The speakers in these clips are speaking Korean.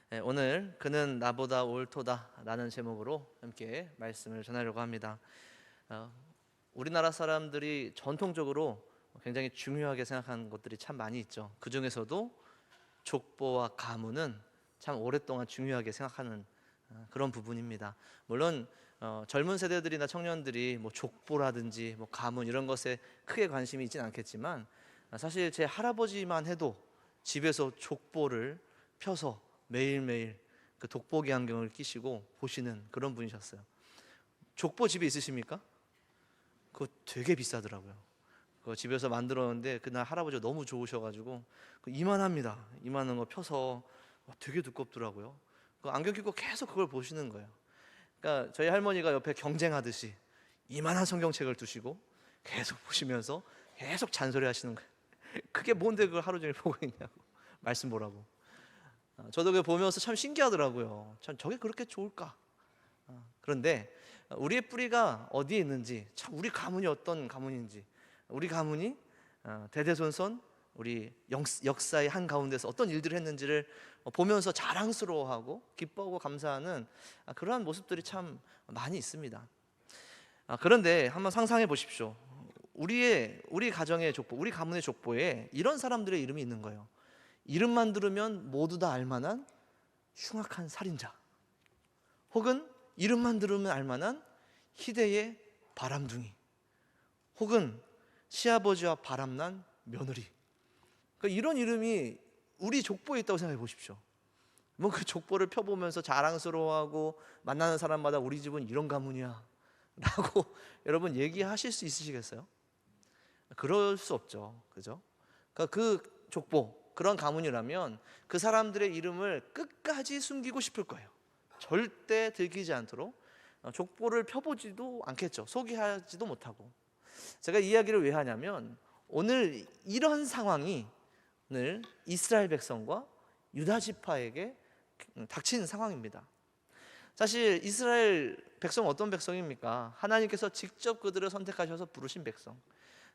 오늘 그는 나보다 옳도다 라는 제목으로 함께 말씀을 전하려고 합니다. 어, 우리나라 사람들이 전통적으로 굉장히 중요하게 생각하는 것들이 참 많이 있죠. 그 중에서도 족보와 가문은 참 오랫동안 중요하게 생각하는 그런 부분입니다. 물론 젊은 세대들이나 청년들이 뭐 족보라든지 뭐 가문 이런 것에 크게 관심이 있진 않겠지만, 사실 제 할아버지만 해도 집에서 족보를 펴서 매일매일 그 돋보기 안경을 끼시고 보시는 그런 분이셨어요. 족보 집에 있으십니까? 그거 되게 비싸더라고요. 그거 집에서 만들었는데 그날 할아버지가 너무 좋으셔가지고 이만합니다. 이만한 거 펴서 되게 두껍더라고요. 그 안경 끼고 계속 그걸 보시는 거예요. 그러니까 저희 할머니가 옆에 경쟁하듯이 이만한 성경책을 두시고 계속 보시면서 계속 잔소리 하시는 거예요. 그게 뭔데 그걸 하루 종일 보고 있냐고, 말씀 보라고. 저도 그걸 보면서 참 신기하더라고요. 참 저게 그렇게 좋을까? 그런데 우리의 뿌리가 어디에 있는지, 참 우리 가문이 어떤 가문인지, 우리 가문이 대대손손 우리 역사의 한 가운데서 어떤 일들을 했는지를 보면서 자랑스러워하고 기뻐하고 감사하는 그러한 모습들이 참 많이 있습니다. 그런데 한번 상상해 보십시오. 우리 가정의 족보, 우리 가문의 족보에 이런 사람들의 이름이 있는 거예요. 이름만 들으면 모두 다 알만한 흉악한 살인자, 혹은 이름만 들으면 알만한 희대의 바람둥이, 혹은 시아버지와 바람난 며느리. 그러니까 이런 이름이 우리 족보에 있다고 생각해 보십시오. 뭐 그 족보를 펴보면서 자랑스러워하고 만나는 사람마다 우리 집은 이런 가문이야 라고 여러분 얘기하실 수 있으시겠어요? 그럴 수 없죠. 그죠? 그러니까 그 족보, 그런 가문이라면 그 사람들의 이름을 끝까지 숨기고 싶을 거예요. 절대 들키지 않도록 족보를 펴보지도 않겠죠. 소개하지도 못하고. 제가 이 이야기를 왜 하냐면, 오늘 이런 상황이 오늘 이스라엘 백성과 유다 지파에게 닥친 상황입니다. 사실 이스라엘 백성은 어떤 백성입니까? 하나님께서 직접 그들을 선택하셔서 부르신 백성,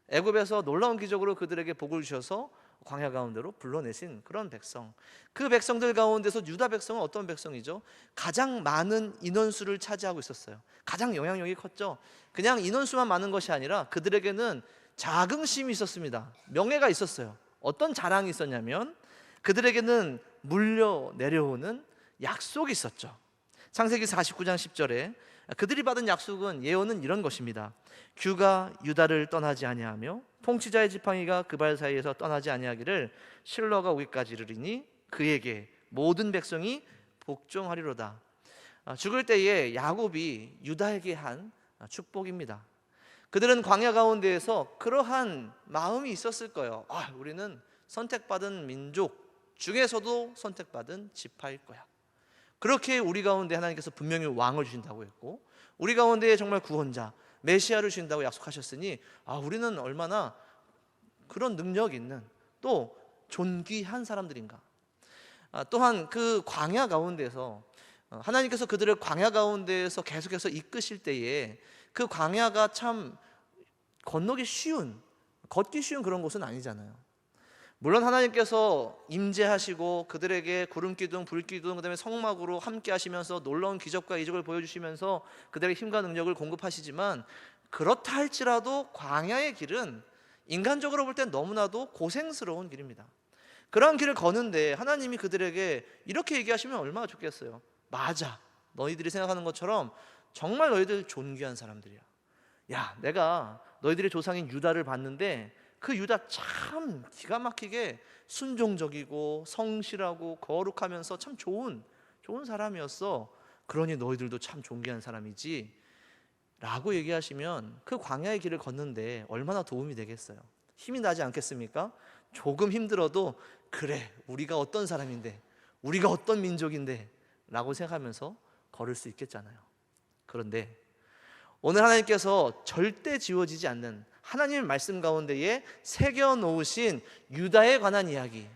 애굽에서 놀라운 기적으로 그들에게 복을 주셔서 광야 가운데로 불러내신 그런 백성. 그 백성들 가운데서 유다 백성은 어떤 백성이죠? 가장 많은 인원수를 차지하고 있었어요. 가장 영향력이 컸죠. 그냥 인원수만 많은 것이 아니라 그들에게는 자긍심이 있었습니다. 명예가 있었어요. 어떤 자랑이 있었냐면, 그들에게는 물려 내려오는 약속이 있었죠. 창세기 49장 10절에 그들이 받은 약속은, 예언은 이런 것입니다. 규가 유다를 떠나지 아니하며 통치자의 지팡이가 그 발 사이에서 떠나지 아니하기를 실로가 오기까지 이르리니 그에게 모든 백성이 복종하리로다. 죽을 때에 야곱이 유다에게 한 축복입니다. 그들은 광야 가운데에서 그러한 마음이 있었을 거예요. 우리는 선택받은 민족 중에서도 선택받은 지파일 거야. 그렇게 우리 가운데 하나님께서 분명히 왕을 주신다고 했고, 우리 가운데 정말 구원자 메시아를 주신다고 약속하셨으니 우리는 얼마나 그런 능력 있는, 또 존귀한 사람들인가. 또한 그 광야 가운데서 하나님께서 그들을 광야 가운데에서 계속해서 이끄실 때에 그 광야가 참 걷기 쉬운 그런 곳은 아니잖아요. 물론 하나님께서 임재하시고 그들에게 구름 기둥, 불 기둥, 그다음에 성막으로 함께 하시면서 놀라운 기적과 이적을 보여주시면서 그들에게 힘과 능력을 공급하시지만, 그렇다 할지라도 광야의 길은 인간적으로 볼 땐 너무나도 고생스러운 길입니다. 그런 길을 거는데 하나님이 그들에게 이렇게 얘기하시면 얼마나 좋겠어요. 맞아, 너희들이 생각하는 것처럼 정말 너희들 존귀한 사람들이야. 야, 내가 너희들의 조상인 유다를 봤는데 그 유다 참 기가 막히게 순종적이고 성실하고 거룩하면서 참 좋은 사람이었어. 그러니 너희들도 참 존귀한 사람이지 라고 얘기하시면 그 광야의 길을 걷는데 얼마나 도움이 되겠어요. 힘이 나지 않겠습니까? 조금 힘들어도 그래, 우리가 어떤 사람인데, 우리가 어떤 민족인데 라고 생각하면서 걸을 수 있겠잖아요. 그런데 오늘 하나님께서 절대 지워지지 않는 하나님의 말씀 가운데에 새겨놓으신 유다에 관한 이야기,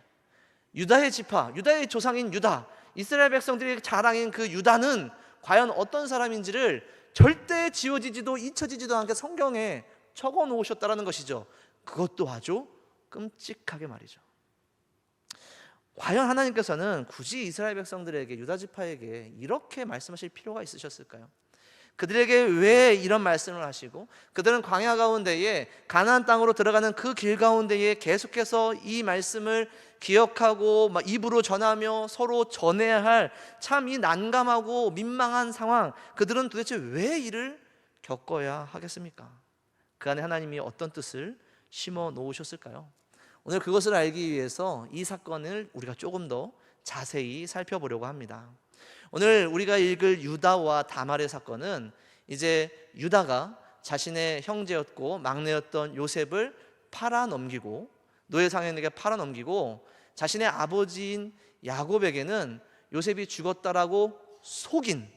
유다의 지파, 유다의 조상인 유다, 이스라엘 백성들의 자랑인 그 유다는 과연 어떤 사람인지를 절대 지워지지도 잊혀지지도 않게 성경에 적어 놓으셨다는 것이죠. 그것도 아주 끔찍하게 말이죠. 과연 하나님께서는 굳이 이스라엘 백성들에게, 유다 지파에게 이렇게 말씀하실 필요가 있으셨을까요? 그들에게 왜 이런 말씀을 하시고, 그들은 광야 가운데에 가나안 땅으로 들어가는 그 길 가운데에 계속해서 이 말씀을 기억하고 입으로 전하며 서로 전해야 할 참 이 난감하고 민망한 상황, 그들은 도대체 왜 이를 겪어야 하겠습니까? 그 안에 하나님이 어떤 뜻을 심어 놓으셨을까요? 오늘 그것을 알기 위해서 이 사건을 우리가 조금 더 자세히 살펴보려고 합니다. 오늘 우리가 읽을 유다와 다말의 사건은 이제 유다가 자신의 형제였고 막내였던 요셉을 팔아넘기고, 노예 상인에게 팔아넘기고, 자신의 아버지인 야곱에게는 요셉이 죽었다라고 속인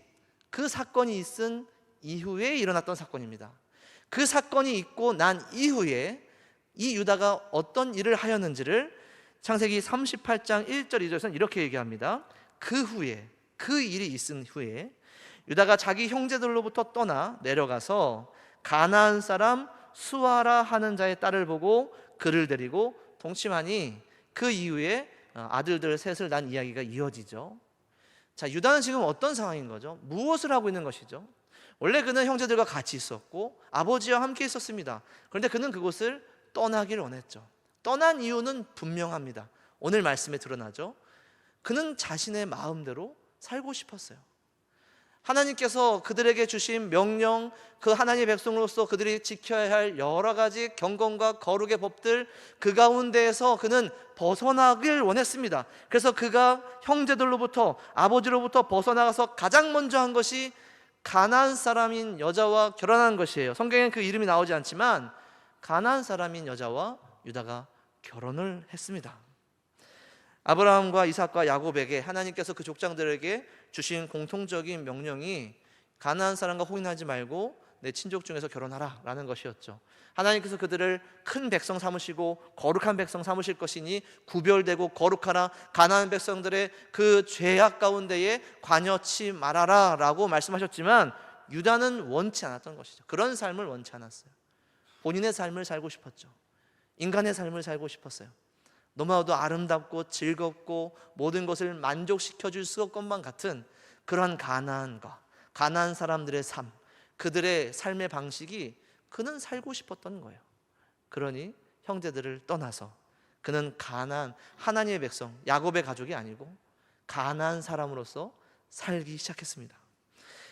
그 사건이 있은 이후에 일어났던 사건입니다. 그 사건이 있고 난 이후에 이 유다가 어떤 일을 하였는지를 창세기 38장 1절 2절에서는 이렇게 얘기합니다. 그 후에, 그 일이 있은 후에 유다가 자기 형제들로부터 떠나 내려가서 가나안 사람 수아라 하는 자의 딸을 보고 그를 데리고 동침하니, 그 이후에 아들들 셋을 낳은 이야기가 이어지죠. 자, 유다는 지금 어떤 상황인 거죠? 무엇을 하고 있는 것이죠? 원래 그는 형제들과 같이 있었고 아버지와 함께 있었습니다. 그런데 그는 그곳을 떠나기를 원했죠. 떠난 이유는 분명합니다. 오늘 말씀에 드러나죠. 그는 자신의 마음대로 살고 싶었어요. 하나님께서 그들에게 주신 명령, 그 하나님의 백성으로서 그들이 지켜야 할 여러 가지 경건과 거룩의 법들, 그 가운데에서 그는 벗어나길 원했습니다. 그래서 그가 형제들로부터, 아버지로부터 벗어나가서 가장 먼저 한 것이 가나안 사람인 여자와 결혼한 것이에요. 성경에는 그 이름이 나오지 않지만 가나안 사람인 여자와 유다가 결혼을 했습니다. 아브라함과 이삭과 야곱에게 하나님께서 그 족장들에게 주신 공통적인 명령이 가나안 사람과 혼인하지 말고 내 친족 중에서 결혼하라 라는 것이었죠. 하나님께서 그들을 큰 백성 삼으시고 거룩한 백성 삼으실 것이니 구별되고 거룩하라, 가나안 백성들의 그 죄악 가운데에 관여치 말아라 라고 말씀하셨지만 유다는 원치 않았던 것이죠. 그런 삶을 원치 않았어요. 본인의 삶을 살고 싶었죠. 인간의 삶을 살고 싶었어요. 너무나도 아름답고 즐겁고 모든 것을 만족시켜 줄 것만 같은 그러한 가나안과 가나안 사람들의 삶, 그들의 삶의 방식이 그는 살고 싶었던 거예요. 그러니 형제들을 떠나서 그는 가나안, 하나님의 백성, 야곱의 가족이 아니고 가나안 사람으로서 살기 시작했습니다.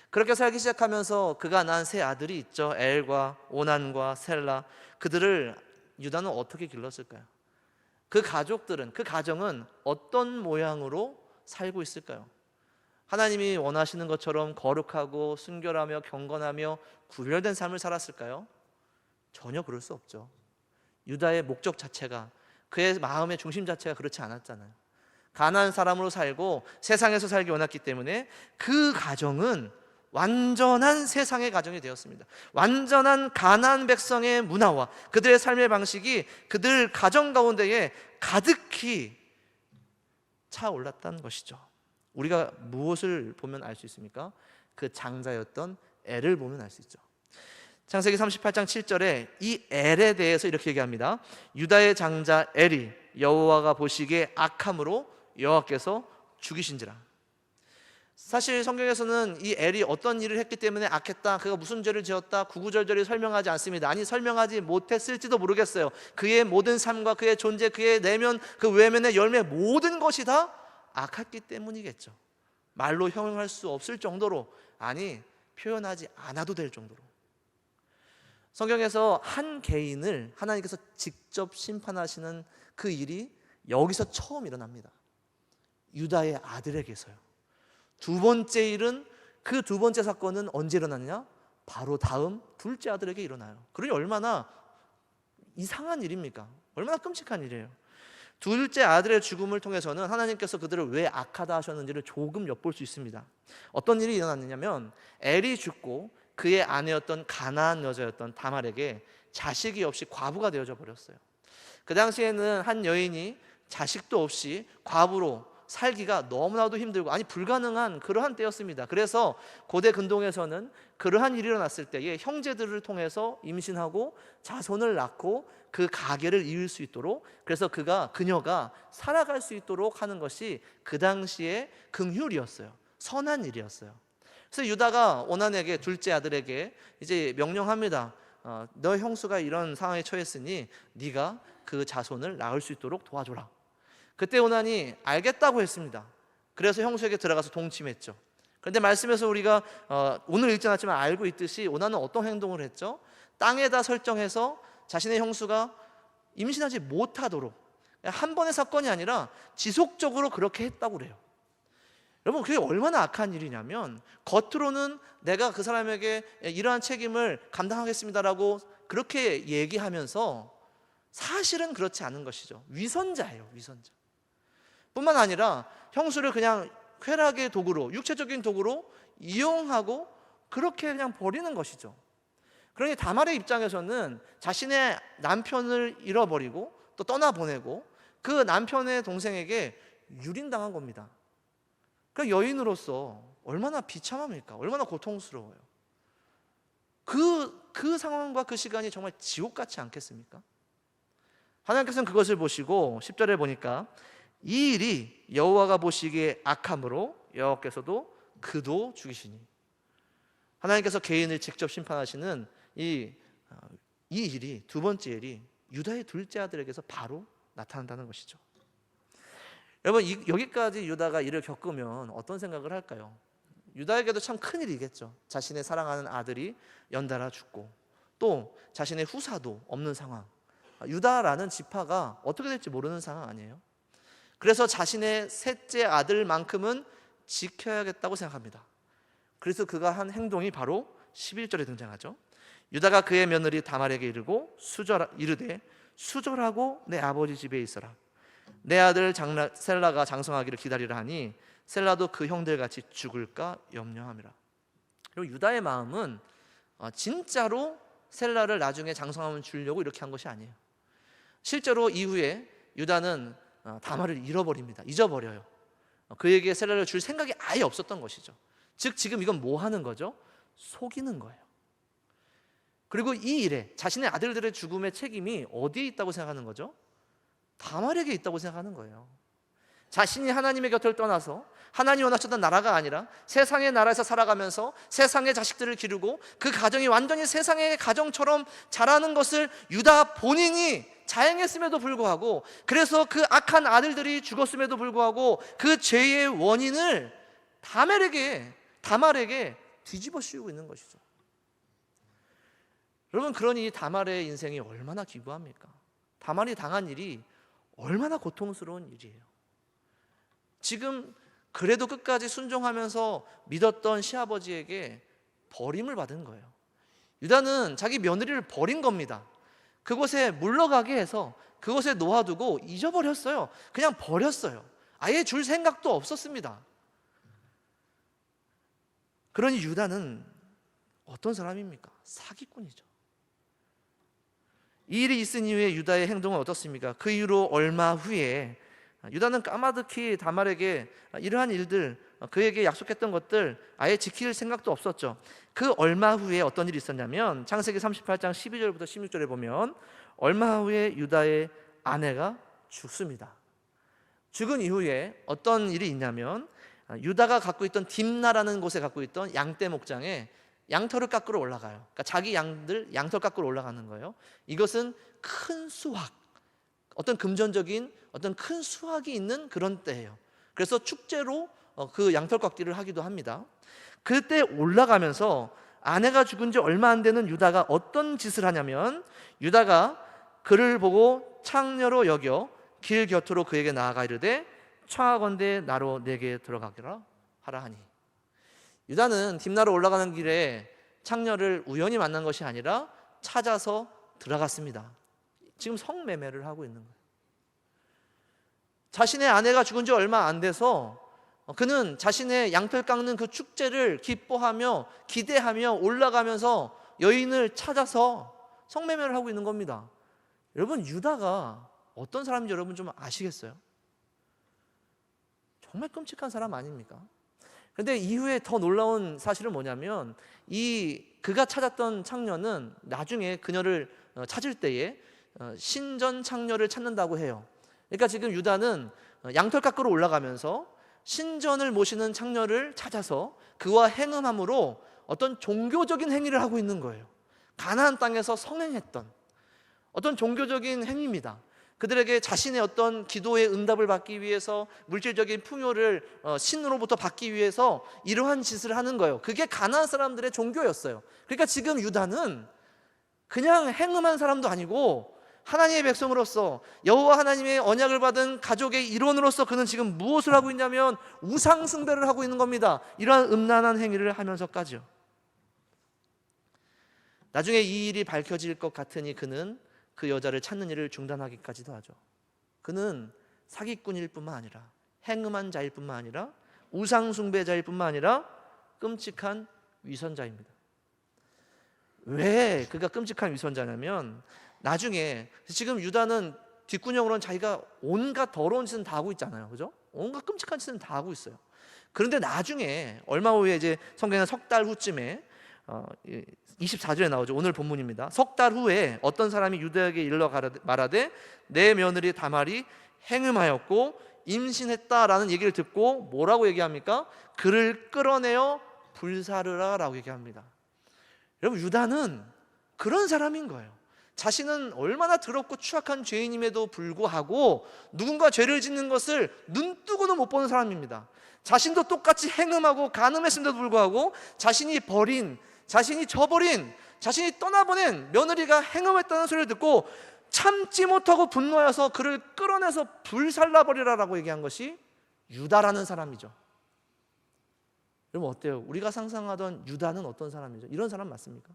그렇게 살기 시작하면서 그가 낳은 세 아들이 있죠. 엘과 오난과 셀라. 그들을 유다는 어떻게 길렀을까요? 그 가족들은, 그 가정은 어떤 모양으로 살고 있을까요? 하나님이 원하시는 것처럼 거룩하고 순결하며 경건하며 구별된 삶을 살았을까요? 전혀 그럴 수 없죠. 유다의 목적 자체가, 그의 마음의 중심 자체가 그렇지 않았잖아요. 가나안 사람으로 살고 세상에서 살기 원했기 때문에 그 가정은 완전한 세상의 가정이 되었습니다. 완전한 가나안 백성의 문화와 그들의 삶의 방식이 그들 가정 가운데에 가득히 차올랐다는 것이죠. 우리가 무엇을 보면 알 수 있습니까? 그 장자였던 엘을 보면 알 수 있죠. 창세기 38장 7절에 이 엘에 대해서 이렇게 얘기합니다. 유다의 장자 엘이 여호와가 보시기에 악함으로 여호와께서 죽이신지라. 사실 성경에서는 이 엘이 어떤 일을 했기 때문에 악했다, 그가 무슨 죄를 지었다 구구절절히 설명하지 않습니다. 아니, 설명하지 못했을지도 모르겠어요. 그의 모든 삶과 그의 존재, 그의 내면, 그 외면의 열매, 모든 것이 다 악했기 때문이겠죠. 말로 형용할 수 없을 정도로, 아니 표현하지 않아도 될 정도로. 성경에서 한 개인을 하나님께서 직접 심판하시는 그 일이 여기서 처음 일어납니다. 유다의 아들에게서요. 두 번째 일은, 그 두 번째 사건은 언제 일어났냐? 바로 다음 둘째 아들에게 일어나요. 그러니 얼마나 이상한 일입니까? 얼마나 끔찍한 일이에요. 둘째 아들의 죽음을 통해서는 하나님께서 그들을 왜 악하다 하셨는지를 조금 엿볼 수 있습니다. 어떤 일이 일어났느냐면 엘이 죽고 그의 아내였던 가나안 여자였던 다말에게 자식이 없이 과부가 되어져 버렸어요. 그 당시에는 한 여인이 자식도 없이 과부로 살기가 너무나도 힘들고 아니 불가능한 그러한 때였습니다. 그래서 고대 근동에서는 그러한 일이 일어났을 때에 형제들을 통해서 임신하고 자손을 낳고 그 가계를 이을 수 있도록, 그래서 그녀가 살아갈 수 있도록 하는 것이 그 당시에 긍휼이었어요. 선한 일이었어요. 그래서 유다가 오난에게, 둘째 아들에게 이제 명령합니다. 너 형수가 이런 상황에 처했으니 네가 그 자손을 낳을 수 있도록 도와줘라. 그때 오난이 알겠다고 했습니다. 그래서 형수에게 들어가서 동침했죠. 그런데 말씀에서 우리가 오늘 읽지 않았지만 알고 있듯이 오난은 어떤 행동을 했죠? 땅에다 설정해서 자신의 형수가 임신하지 못하도록, 한 번의 사건이 아니라 지속적으로 그렇게 했다고 그래요. 여러분, 그게 얼마나 악한 일이냐면 겉으로는 내가 그 사람에게 이러한 책임을 감당하겠습니다라고 그렇게 얘기하면서 사실은 그렇지 않은 것이죠. 위선자예요, 위선자. 뿐만 아니라 형수를 그냥 쾌락의 도구로, 육체적인 도구로 이용하고 그렇게 그냥 버리는 것이죠. 그러니 다말의 입장에서는 자신의 남편을 잃어버리고 또 떠나보내고 그 남편의 동생에게 유린당한 겁니다. 그러니까 여인으로서 얼마나 비참합니까? 얼마나 고통스러워요. 그 상황과 그 시간이 정말 지옥 같지 않겠습니까? 하나님께서는 그것을 보시고 10절에 보니까 이 일이 여호와가 보시기에 악함으로 여호와께서도 그도 죽이시니, 하나님께서 개인을 직접 심판하시는 이 일이, 두 번째 일이 유다의 둘째 아들에게서 바로 나타난다는 것이죠. 여러분, 여기까지 유다가 이를 겪으면 어떤 생각을 할까요? 유다에게도 참 큰일이겠죠. 자신의 사랑하는 아들이 연달아 죽고 또 자신의 후사도 없는 상황, 유다라는 지파가 어떻게 될지 모르는 상황 아니에요? 그래서 자신의 셋째 아들만큼은 지켜야겠다고 생각합니다. 그래서 그가 한 행동이 바로 11절에 등장하죠. 유다가 그의 며느리 다말에게 이르되 수절하고 내 아버지 집에 있어라. 내 아들 셀라가 장성하기를 기다리라 하니 셀라도 그 형들같이 죽을까 염려함이라. 그리고 유다의 마음은 진짜로 셀라를 나중에 장성하면 주려고 이렇게 한 것이 아니에요. 실제로 이후에 유다는 다말을 잊어버려요. 그에게 셀라를 줄 생각이 아예 없었던 것이죠. 즉 지금 이건 뭐 하는 거죠? 속이는 거예요. 그리고 이 일에 자신의 아들들의 죽음의 책임이 어디에 있다고 생각하는 거죠? 다말에게 있다고 생각하는 거예요. 자신이 하나님의 곁을 떠나서 하나님이 원하셨던 나라가 아니라 세상의 나라에서 살아가면서 세상의 자식들을 기르고 그 가정이 완전히 세상의 가정처럼 자라는 것을 유다 본인이 자행했음에도 불구하고, 그래서 그 악한 아들들이 죽었음에도 불구하고 그 죄의 원인을 다말에게 뒤집어 씌우고 있는 것이죠. 여러분, 그러니 다말의 인생이 얼마나 기구합니까? 다말이 당한 일이 얼마나 고통스러운 일이에요. 지금 그래도 끝까지 순종하면서 믿었던 시아버지에게 버림을 받은 거예요. 유다는 자기 며느리를 버린 겁니다. 그곳에 물러가게 해서 그곳에 놓아두고 잊어버렸어요. 그냥 버렸어요. 아예 줄 생각도 없었습니다. 그러니 유다는 어떤 사람입니까? 사기꾼이죠. 이 일이 있은 이후에 유다의 행동은 어떻습니까? 그 이후로 얼마 후에 유다는 까마득히 다말에게 이러한 일들, 그에게 약속했던 것들 아예 지킬 생각도 없었죠. 그 얼마 후에 어떤 일이 있었냐면 창세기 38장 12절부터 16절에 보면 얼마 후에 유다의 아내가 죽습니다. 죽은 이후에 어떤 일이 있냐면 유다가 갖고 있던 딥나라는 곳에 갖고 있던 양떼 목장에 양털을 깎으러 올라가요. 그러니까 자기 양들 양털 깎으러 올라가는 거예요. 이것은 큰 수확, 어떤 금전적인 어떤 큰 수확이 있는 그런 때예요. 그래서 축제로 그 양털 깎기를 하기도 합니다. 그때 올라가면서 아내가 죽은 지 얼마 안 되는 유다가 어떤 짓을 하냐면, 유다가 그를 보고 창녀로 여겨 길 곁으로 그에게 나아가 이르되 청하건대 나로 내게 들어가기라 하라 하니. 유다는 딥나로 올라가는 길에 창녀를 우연히 만난 것이 아니라 찾아서 들어갔습니다. 지금 성매매를 하고 있는 거예요. 자신의 아내가 죽은 지 얼마 안 돼서 그는 자신의 양털 깎는 그 축제를 기뻐하며 기대하며 올라가면서 여인을 찾아서 성매매를 하고 있는 겁니다. 여러분, 유다가 어떤 사람인지 여러분 좀 아시겠어요? 정말 끔찍한 사람 아닙니까? 그런데 이후에 더 놀라운 사실은 뭐냐면 그가 찾았던 창녀는 나중에 그녀를 찾을 때에 신전 창녀를 찾는다고 해요. 그러니까 지금 유다는 양털 깎으러 올라가면서 신전을 모시는 창녀를 찾아서 그와 행음함으로 어떤 종교적인 행위를 하고 있는 거예요. 가나안 땅에서 성행했던 어떤 종교적인 행위입니다. 그들에게 자신의 어떤 기도의 응답을 받기 위해서, 물질적인 풍요를 신으로부터 받기 위해서 이러한 짓을 하는 거예요. 그게 가나안 사람들의 종교였어요. 그러니까 지금 유다는 그냥 행음한 사람도 아니고 하나님의 백성으로서, 여호와 하나님의 언약을 받은 가족의 일원으로서 그는 지금 무엇을 하고 있냐면 우상 숭배를 하고 있는 겁니다. 이러한 음란한 행위를 하면서까지요. 나중에 이 일이 밝혀질 것 같으니 그는 그 여자를 찾는 일을 중단하기까지도 하죠. 그는 사기꾼일 뿐만 아니라, 행음한 자일 뿐만 아니라, 우상 숭배자일 뿐만 아니라 끔찍한 위선자입니다. 왜 그가 끔찍한 위선자냐면, 나중에 지금 유다는 뒷구녕으로는 자기가 온갖 더러운 짓은 다 하고 있잖아요. 그죠? 온갖 끔찍한 짓은 다 하고 있어요. 그런데 나중에 얼마 후에 이제 성경에 석 달 후쯤에 24절에 나오죠. 오늘 본문입니다. 석 달 후에 어떤 사람이 유다에게 일러 말하되 내 며느리 다말이 행음하였고 임신했다라는 얘기를 듣고 뭐라고 얘기합니까? 그를 끌어내어 불사르라 라고 얘기합니다. 여러분, 유다는 그런 사람인 거예요. 자신은 얼마나 더럽고 추악한 죄인임에도 불구하고 누군가 죄를 짓는 것을 눈뜨고는 못 보는 사람입니다. 자신도 똑같이 행음하고 간음했음에도 불구하고 자신이 저버린, 자신이 떠나보낸 며느리가 행음했다는 소리를 듣고 참지 못하고 분노해서 그를 끌어내서 불살라버리라라고 얘기한 것이 유다라는 사람이죠. 여러분, 어때요? 우리가 상상하던 유다는 어떤 사람이죠? 이런 사람 맞습니까?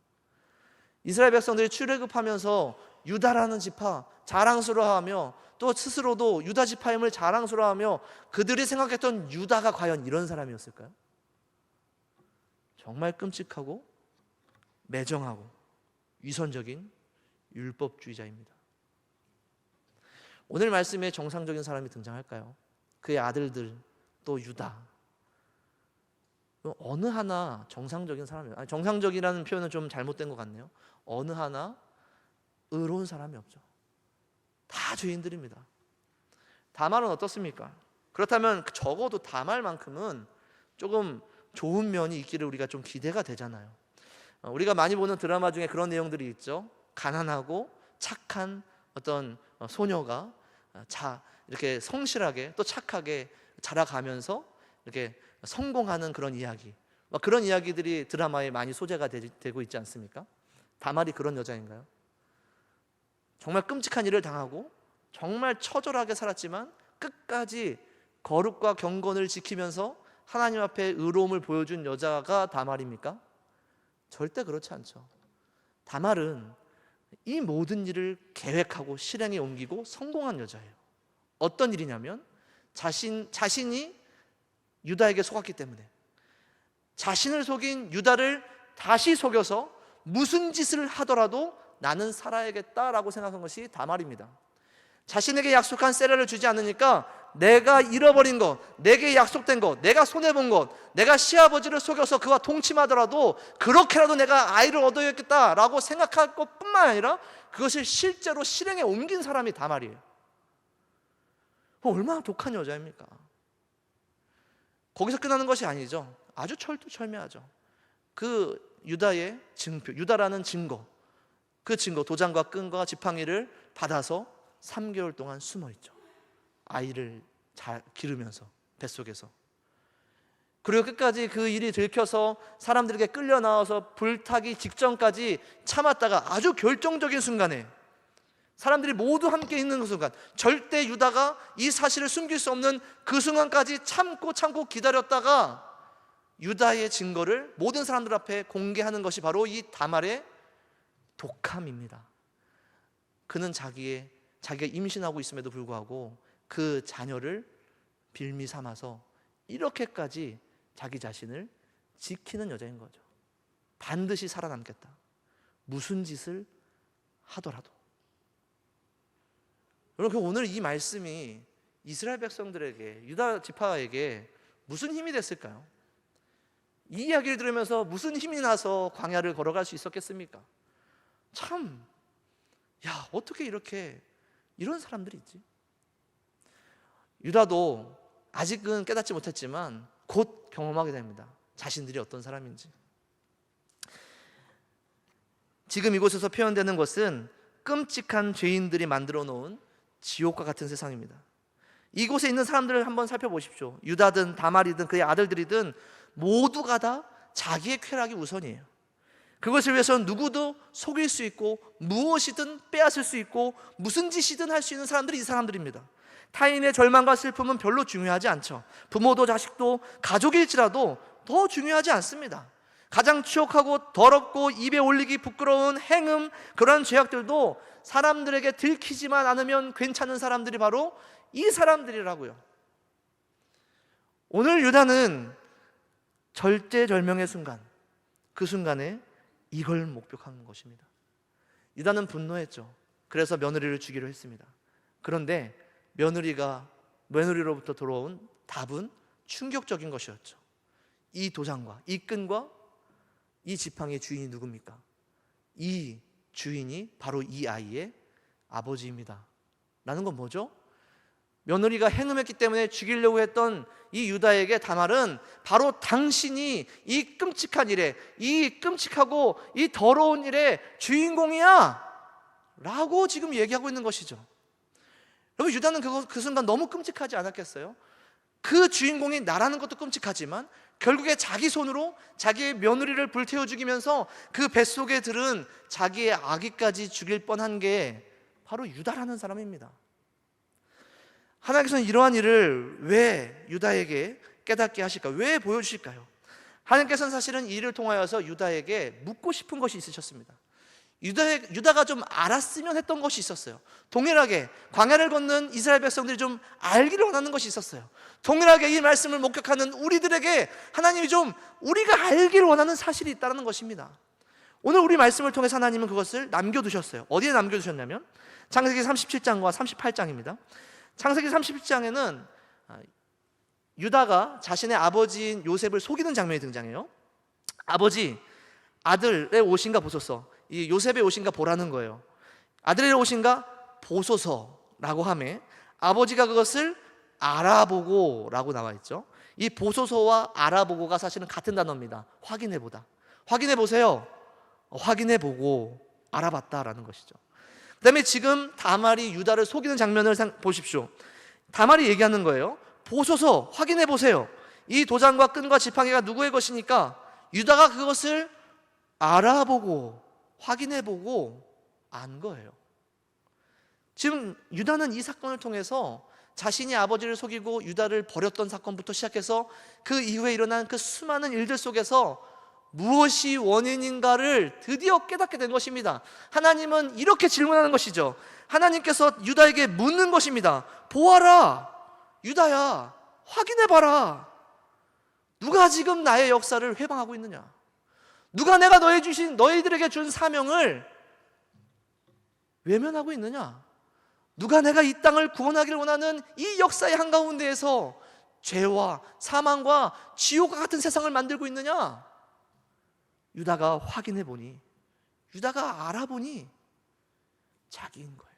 이스라엘 백성들이 출애굽하면서 유다라는 지파 자랑스러워하며 또 스스로도 유다 지파임을 자랑스러워하며 그들이 생각했던 유다가 과연 이런 사람이었을까요? 정말 끔찍하고 매정하고 위선적인 율법주의자입니다. 오늘 말씀에 정상적인 사람이 등장할까요? 그의 아들들, 또 유다. 어느 하나 정상적인 사람이에요. 정상적이라는 표현은 좀 잘못된 것 같네요. 어느 하나 의로운 사람이 없죠. 다 죄인들입니다. 다말은 어떻습니까? 그렇다면 적어도 다말만큼은 조금 좋은 면이 있기를 우리가 좀 기대가 되잖아요. 우리가 많이 보는 드라마 중에 그런 내용들이 있죠. 가난하고 착한 어떤 소녀가 이렇게 성실하게 또 착하게 자라가면서 이렇게 성공하는 그런 이야기, 그런 이야기들이 드라마에 많이 소재가 되고 있지 않습니까? 다말이 그런 여자인가요? 정말 끔찍한 일을 당하고 정말 처절하게 살았지만 끝까지 거룩과 경건을 지키면서 하나님 앞에 의로움을 보여준 여자가 다말입니까? 절대 그렇지 않죠. 다말은 이 모든 일을 계획하고 실행에 옮기고 성공한 여자예요. 어떤 일이냐면 자신이 유다에게 속았기 때문에 자신을 속인 유다를 다시 속여서 무슨 짓을 하더라도 나는 살아야겠다라고 생각한 것이 다말입니다. 자신에게 약속한 세라를 주지 않으니까 내가 잃어버린 것, 내게 약속된 것, 내가 손해본 것, 내가 시아버지를 속여서 그와 동침하더라도 그렇게라도 내가 아이를 얻어야겠다라고 생각할 것뿐만 아니라 그것을 실제로 실행에 옮긴 사람이 다말이에요. 얼마나 독한 여자입니까? 거기서 끝나는 것이 아니죠. 아주 철두철미하죠. 그 유다의 증표, 유다라는 증거, 그 증거, 도장과 끈과 지팡이를 받아서 3개월 동안 숨어있죠. 아이를 잘 기르면서 뱃속에서. 그리고 끝까지 그 일이 들켜서 사람들에게 끌려 나와서 불타기 직전까지 참았다가 아주 결정적인 순간에 사람들이 모두 함께 있는 그 순간, 절대 유다가 이 사실을 숨길 수 없는 그 순간까지 참고 기다렸다가 유다의 증거를 모든 사람들 앞에 공개하는 것이 바로 이 다말의 독함입니다. 그는 자기가 임신하고 있음에도 불구하고 그 자녀를 빌미 삼아서 이렇게까지 자기 자신을 지키는 여자인 거죠. 반드시 살아남겠다. 무슨 짓을 하더라도. 여러분, 오늘 이 말씀이 이스라엘 백성들에게, 유다 지파에게 무슨 힘이 됐을까요? 이 이야기를 들으면서 무슨 힘이 나서 광야를 걸어갈 수 있었겠습니까? 참, 야, 어떻게 이렇게 이런 사람들이 있지? 유다도 아직은 깨닫지 못했지만 곧 경험하게 됩니다. 자신들이 어떤 사람인지. 지금 이곳에서 표현되는 것은 끔찍한 죄인들이 만들어 놓은 지옥과 같은 세상입니다. 이곳에 있는 사람들을 한번 살펴보십시오. 유다든 다말이든 그의 아들들이든 모두가 다 자기의 쾌락이 우선이에요. 그것을 위해서는 누구도 속일 수 있고 무엇이든 빼앗을 수 있고 무슨 짓이든 할 수 있는 사람들이 이 사람들입니다. 타인의 절망과 슬픔은 별로 중요하지 않죠. 부모도 자식도 가족일지라도 더 중요하지 않습니다. 가장 추억하고 더럽고 입에 올리기 부끄러운 행음, 그런 죄악들도 사람들에게 들키지만 않으면 괜찮은 사람들이 바로 이 사람들이라고요. 오늘 유다는 절제절명의 순간, 그 순간에 이걸 목격한 것입니다. 유다는 분노했죠. 그래서 며느리를 주기로 했습니다. 그런데 며느리로부터 들어온 답은 충격적인 것이었죠. 이 도장과 이 끈과 이 지팡이의 주인이 누굽니까? 이 주인이 바로 이 아이의 아버지입니다. 라는 건 뭐죠? 며느리가 행음했기 때문에 죽이려고 했던 이 유다에게 다말은 바로 당신이 이 끔찍한 일에, 이 끔찍하고 이 더러운 일의 주인공이야 라고 지금 얘기하고 있는 것이죠. 여러분, 유다는 그 순간 너무 끔찍하지 않았겠어요? 그 주인공이 나라는 것도 끔찍하지만 결국에 자기 손으로 자기의 며느리를 불태워 죽이면서 그 뱃속에 들은 자기의 아기까지 죽일 뻔한 게 바로 유다라는 사람입니다. 하나님께서는 이러한 일을 왜 유다에게 깨닫게 하실까? 왜 보여주실까요? 하나님께서는 사실은 이 일을 통하여서 유다에게 묻고 싶은 것이 있으셨습니다. 유다가 좀 알았으면 했던 것이 있었어요. 동일하게 광야를 걷는 이스라엘 백성들이 좀 알기를 원하는 것이 있었어요. 동일하게 이 말씀을 목격하는 우리들에게 하나님이 좀 우리가 알기를 원하는 사실이 있다는 것입니다. 오늘 우리 말씀을 통해서 하나님은 그것을 남겨두셨어요. 어디에 남겨두셨냐면 창세기 37장과 38장입니다. 창세기 37장에는 유다가 자신의 아버지인 요셉을 속이는 장면이 등장해요. 아버지, 아들의 옷인가 보소서. 이 요셉의 옷인가 보라는 거예요. 아들의 옷인가 보소서라고 하며 아버지가 그것을 알아보고 라고 나와 있죠. 이 보소서와 알아보고가 사실은 같은 단어입니다. 확인해보다. 확인해보세요. 확인해보고 알아봤다라는 것이죠. 그 다음에 지금 다말이 유다를 속이는 장면을 보십시오. 다말이 얘기하는 거예요. 보소서, 확인해보세요. 이 도장과 끈과 지팡이가 누구의 것이니까 유다가 그것을 알아보고 확인해보고 안 거예요. 지금 유다는 이 사건을 통해서 자신이 아버지를 속이고 유다를 버렸던 사건부터 시작해서 그 이후에 일어난 그 수많은 일들 속에서 무엇이 원인인가를 드디어 깨닫게 된 것입니다. 하나님은 이렇게 질문하는 것이죠. 하나님께서 유다에게 묻는 것입니다. 보아라, 유다야, 확인해봐라. 누가 지금 나의 역사를 회방하고 있느냐? 누가 내가 너희들에게 준 사명을 외면하고 있느냐? 누가 내가 이 땅을 구원하기를 원하는 이 역사의 한가운데에서 죄와 사망과 지옥과 같은 세상을 만들고 있느냐? 유다가 확인해 보니, 유다가 알아보니 자기인 거예요.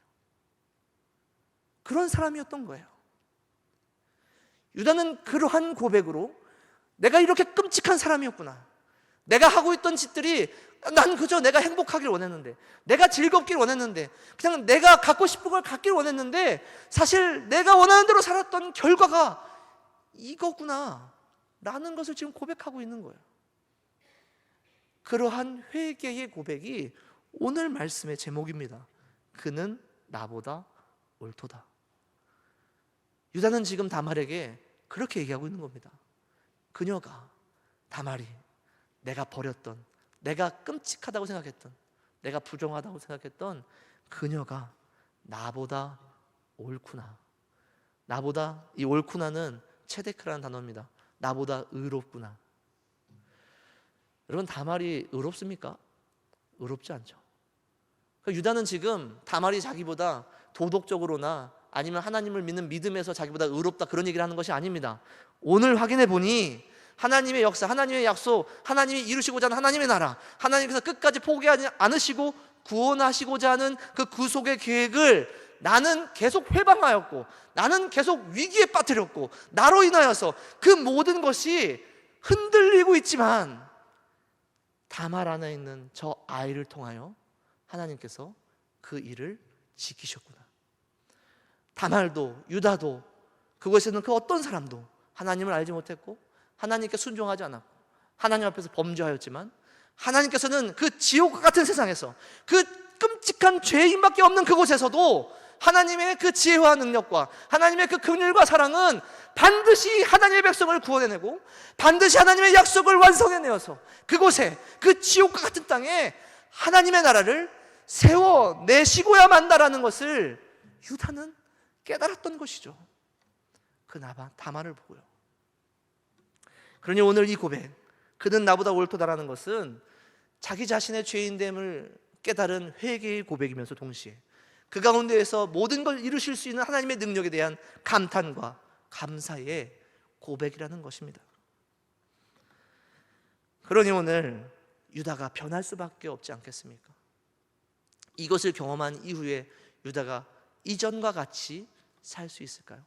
그런 사람이었던 거예요. 유다는 그러한 고백으로 내가 이렇게 끔찍한 사람이었구나, 내가 하고 있던 짓들이 난 그저 내가 행복하길 원했는데, 내가 즐겁길 원했는데, 그냥 내가 갖고 싶은 걸 갖길 원했는데 사실 내가 원하는 대로 살았던 결과가 이거구나 라는 것을 지금 고백하고 있는 거예요. 그러한 회개의 고백이 오늘 말씀의 제목입니다. 그는 나보다 옳도다. 유다는 지금 다말에게 그렇게 얘기하고 있는 겁니다. 그녀가, 다말이 내가 버렸던, 내가 끔찍하다고 생각했던, 내가 부정하다고 생각했던 그녀가 나보다 옳구나. 나보다, 이 옳구나는 체데크라는 단어입니다. 나보다 의롭구나. 여러분, 다말이 의롭습니까? 의롭지 않죠. 유다는 지금 다말이 자기보다 도덕적으로나 아니면 하나님을 믿는 믿음에서 자기보다 의롭다 그런 얘기를 하는 것이 아닙니다. 오늘 확인해 보니 하나님의 역사, 하나님의 약속, 하나님이 이루시고자 하는 하나님의 나라, 하나님께서 끝까지 포기하지 않으시고 구원하시고자 하는 그 구속의 계획을 나는 계속 회방하였고, 나는 계속 위기에 빠뜨렸고, 나로 인하여서 그 모든 것이 흔들리고 있지만 다말 안에 있는 저 아이를 통하여 하나님께서 그 일을 지키셨구나. 다말도 유다도 그곳에 있는 그 어떤 사람도 하나님을 알지 못했고 하나님께 순종하지 않았고 하나님 앞에서 범죄하였지만 하나님께서는 그 지옥과 같은 세상에서 그 끔찍한 죄인밖에 없는 그곳에서도 하나님의 그 지혜와 능력과 하나님의 그 긍휼과 사랑은 반드시 하나님의 백성을 구원해내고 반드시 하나님의 약속을 완성해내어서 그곳에 그 지옥과 같은 땅에 하나님의 나라를 세워내시고야 만다라는 것을 유다는 깨달았던 것이죠. 그 다말을 보고요. 그러니 오늘 이 고백, 그는 나보다 옳도다라는 것은 자기 자신의 죄인됨을 깨달은 회개의 고백이면서 동시에 그 가운데에서 모든 걸 이루실 수 있는 하나님의 능력에 대한 감탄과 감사의 고백이라는 것입니다. 그러니 오늘 유다가 변할 수밖에 없지 않겠습니까? 이것을 경험한 이후에 유다가 이전과 같이 살 수 있을까요?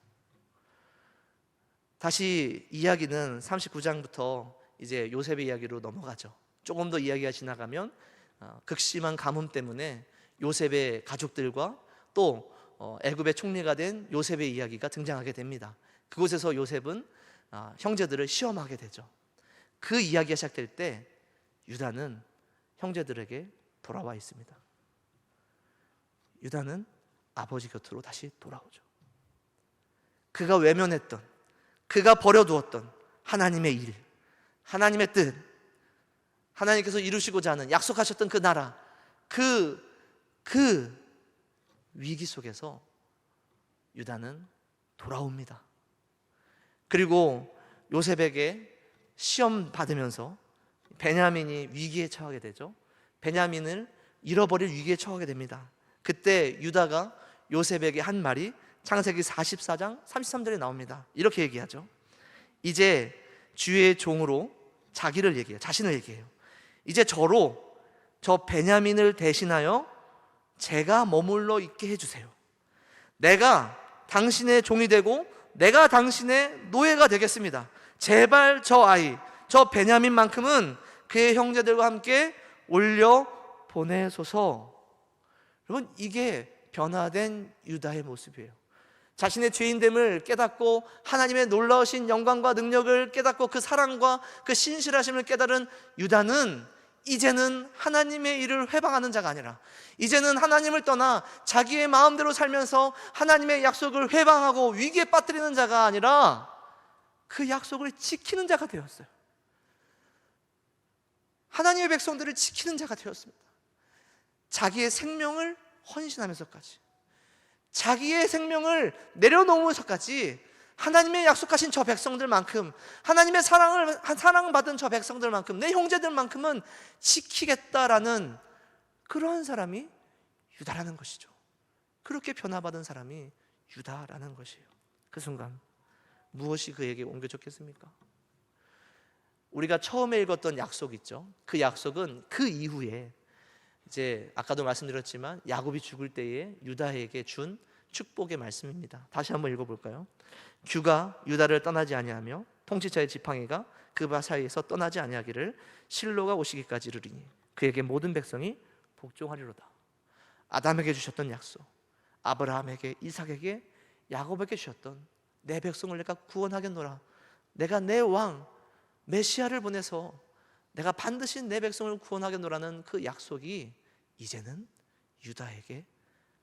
다시 이야기는 39장부터 이제 요셉의 이야기로 넘어가죠. 조금 더 이야기가 지나가면 극심한 가뭄 때문에 요셉의 가족들과 또 애굽의 총리가 된 요셉의 이야기가 등장하게 됩니다. 그곳에서 요셉은 형제들을 시험하게 되죠. 그 이야기가 시작될 때 유다는 형제들에게 돌아와 있습니다. 유다는 아버지 곁으로 다시 돌아오죠. 그가 외면했던, 그가 버려두었던 하나님의 일, 하나님의 뜻, 하나님께서 이루시고자 하는 약속하셨던 그 나라, 그 위기 속에서 유다는 돌아옵니다. 그리고 요셉에게 시험 받으면서 베냐민이 위기에 처하게 되죠. 베냐민을 잃어버릴 위기에 처하게 됩니다. 그때 유다가 요셉에게 한 말이 창세기 44장 33절에 나옵니다. 이렇게 얘기하죠. 이제 주의 종으로 자기를 얘기해요. 자신을 얘기해요. 이제 저 베냐민을 대신하여 제가 머물러 있게 해주세요. 내가 당신의 종이 되고 내가 당신의 노예가 되겠습니다. 제발 저 아이, 저 베냐민만큼은 그의 형제들과 함께 올려 보내소서. 여러분, 이게 변화된 유다의 모습이에요. 자신의 죄인됨을 깨닫고 하나님의 놀라우신 영광과 능력을 깨닫고 그 사랑과 그 신실하심을 깨달은 유다는 이제는 하나님의 일을 회방하는 자가 아니라 이제는 하나님을 떠나 자기의 마음대로 살면서 하나님의 약속을 회방하고 위기에 빠뜨리는 자가 아니라 그 약속을 지키는 자가 되었어요. 하나님의 백성들을 지키는 자가 되었습니다. 자기의 생명을 헌신하면서까지, 자기의 생명을 내려놓으면서까지 하나님의 약속하신 저 백성들만큼, 하나님의 사랑받은 저 백성들만큼, 내 형제들만큼은 지키겠다라는 그러한 사람이 유다라는 것이죠. 그렇게 변화받은 사람이 유다라는 것이에요. 그 순간 무엇이 그에게 옮겨졌겠습니까? 우리가 처음에 읽었던 약속 있죠. 그 약속은 그 이후에 이제 아까도 말씀드렸지만 야곱이 죽을 때에 유다에게 준 축복의 말씀입니다. 다시 한번 읽어볼까요? 규가 유다를 떠나지 아니하며 통치자의 지팡이가 그 바 사이에서 떠나지 아니하기를 실로가 오시기까지 이르리니 그에게 모든 백성이 복종하리로다. 아담에게 주셨던 약속, 아브라함에게, 이삭에게, 야곱에게 주셨던 내 백성을 내가 구원하겠노라, 내가 내 왕 메시아를 보내서 내가 반드시 내 백성을 구원하겠노라는 그 약속이 이제는 유다에게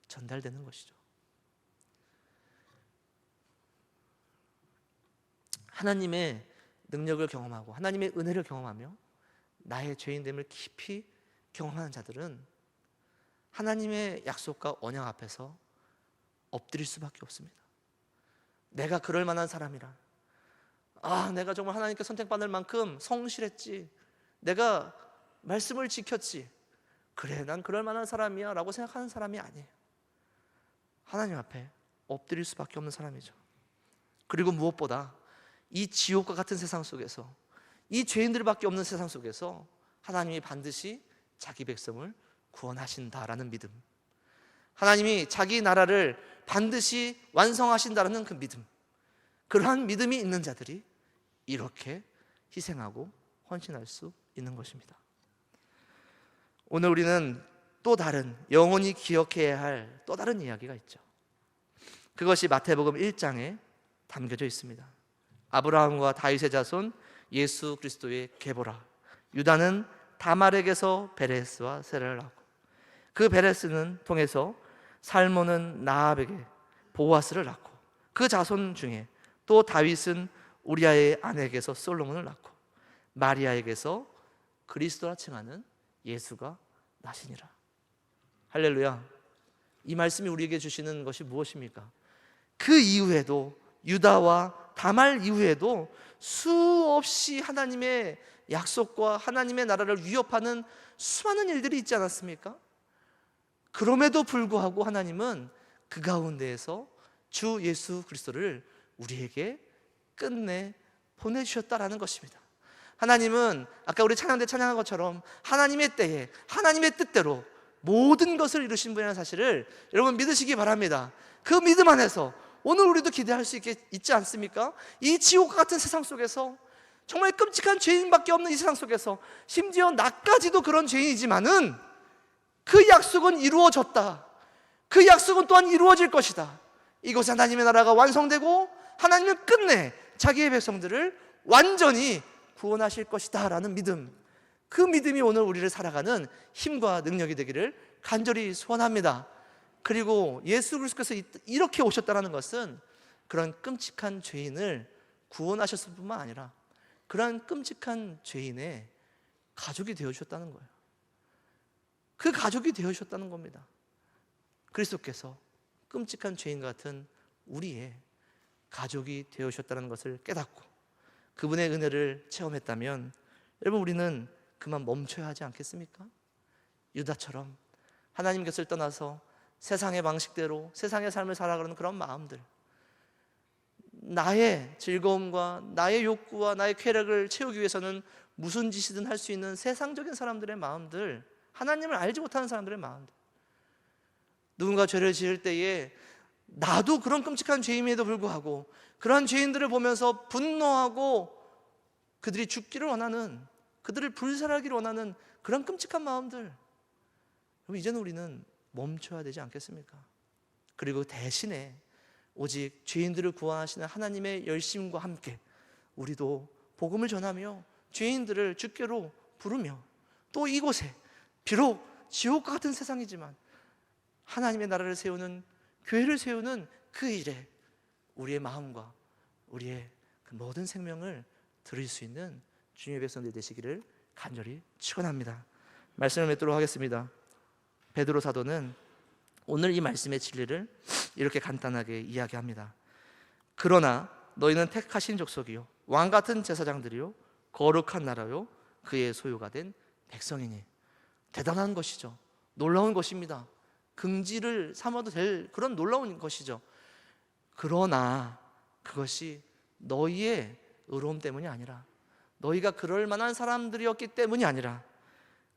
전달되는 것이죠. 하나님의 능력을 경험하고 하나님의 은혜를 경험하며 나의 죄인됨을 깊이 경험하는 자들은 하나님의 약속과 언약 앞에서 엎드릴 수밖에 없습니다. 내가 그럴 만한 사람이라, 내가 정말 하나님께 선택받을 만큼 성실했지, 내가 말씀을 지켰지, 그래 난 그럴 만한 사람이야 라고 생각하는 사람이 아니에요. 하나님 앞에 엎드릴 수밖에 없는 사람이죠. 그리고 무엇보다 이 지옥과 같은 세상 속에서, 이 죄인들밖에 없는 세상 속에서 하나님이 반드시 자기 백성을 구원하신다라는 믿음, 하나님이 자기 나라를 반드시 완성하신다라는 그 믿음, 그러한 믿음이 있는 자들이 이렇게 희생하고 헌신할 수 있는 것입니다. 오늘 우리는 또 다른, 영원히 기억해야 할 또 다른 이야기가 있죠. 그것이 마태복음 1장에 담겨져 있습니다. 아브라함과 다윗의 자손 예수 그리스도의 계보라. 유다는 다말에게서 베레스와 세라를 낳고, 그 베레스는 통해서 살몬은 나압에게 보아스를 낳고, 그 자손 중에 또 다윗은 우리아의 아내에게서 솔로몬을 낳고, 마리아에게서 그리스도라 칭하는 예수가 나시니라. 할렐루야. 이 말씀이 우리에게 주시는 것이 무엇입니까? 그 이후에도, 유다와 다말 이후에도 수없이 하나님의 약속과 하나님의 나라를 위협하는 수많은 일들이 있지 않았습니까? 그럼에도 불구하고 하나님은 그 가운데에서 주 예수 그리스도를 우리에게 끝내 보내주셨다라는 것입니다. 하나님은 아까 우리 찬양 때 찬양한 것처럼 하나님의 때에 하나님의 뜻대로 모든 것을 이루신 분이라는 사실을 여러분 믿으시기 바랍니다. 그 믿음 안에서 오늘 우리도 기대할 수 있지 않습니까? 이 지옥과 같은 세상 속에서, 정말 끔찍한 죄인밖에 없는 이 세상 속에서, 심지어 나까지도 그런 죄인이지만은 그 약속은 이루어졌다. 그 약속은 또한 이루어질 것이다. 이곳에 하나님의 나라가 완성되고 하나님은 끝내 자기의 백성들을 완전히 구원하실 것이다 라는 믿음, 그 믿음이 오늘 우리를 살아가는 힘과 능력이 되기를 간절히 소원합니다. 그리고 예수 그리스도께서 이렇게 오셨다는 것은 그런 끔찍한 죄인을 구원하셨을 뿐만 아니라 그런 끔찍한 죄인의 가족이 되어주셨다는 거예요. 그 가족이 되어주셨다는 겁니다. 그리스도께서 끔찍한 죄인 같은 우리의 가족이 되어주셨다는 것을 깨닫고 그분의 은혜를 체험했다면 여러분, 우리는 그만 멈춰야 하지 않겠습니까? 유다처럼 하나님 곁을 떠나서 세상의 방식대로 세상의 삶을 살아가는 그런 마음들, 나의 즐거움과 나의 욕구와 나의 쾌락을 채우기 위해서는 무슨 짓이든 할 수 있는 세상적인 사람들의 마음들, 하나님을 알지 못하는 사람들의 마음들, 누군가 죄를 지을 때에 나도 그런 끔찍한 죄임에도 불구하고 그러한 죄인들을 보면서 분노하고 그들이 죽기를 원하는, 그들을 불살하기를 원하는 그런 끔찍한 마음들, 그럼 이제는 우리는 멈춰야 되지 않겠습니까? 그리고 대신에 오직 죄인들을 구원하시는 하나님의 열심과 함께 우리도 복음을 전하며 죄인들을 주께로 부르며, 또 이곳에 비록 지옥과 같은 세상이지만 하나님의 나라를 세우는, 교회를 세우는 그 일에 우리의 마음과 우리의 그 모든 생명을 드릴 수 있는 주님의 백성들 되시기를 간절히 축원합니다. 말씀을 맺도록 하겠습니다. 베드로 사도는 오늘 이 말씀의 진리를 이렇게 간단하게 이야기합니다. 그러나 너희는 택하신 족속이요 왕같은 제사장들이요 거룩한 나라요 그의 소유가 된 백성이니. 대단한 것이죠. 놀라운 것입니다. 긍지를 삼아도 될 그런 놀라운 것이죠. 그러나 그것이 너희의 의로움 때문이 아니라, 너희가 그럴 만한 사람들이었기 때문이 아니라,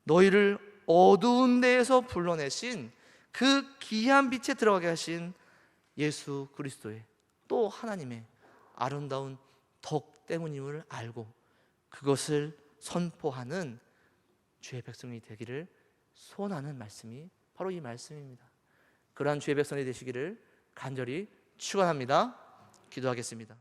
너희를 어두운 데에서 불러내신 그 귀한 빛에 들어가게 하신 예수 그리스도의, 또 하나님의 아름다운 덕 때문임을 알고 그것을 선포하는 주의 백성이 되기를 소원하는 말씀이 바로 이 말씀입니다. 그러한 주의 백성이 되시기를 간절히 축원합니다. 기도하겠습니다.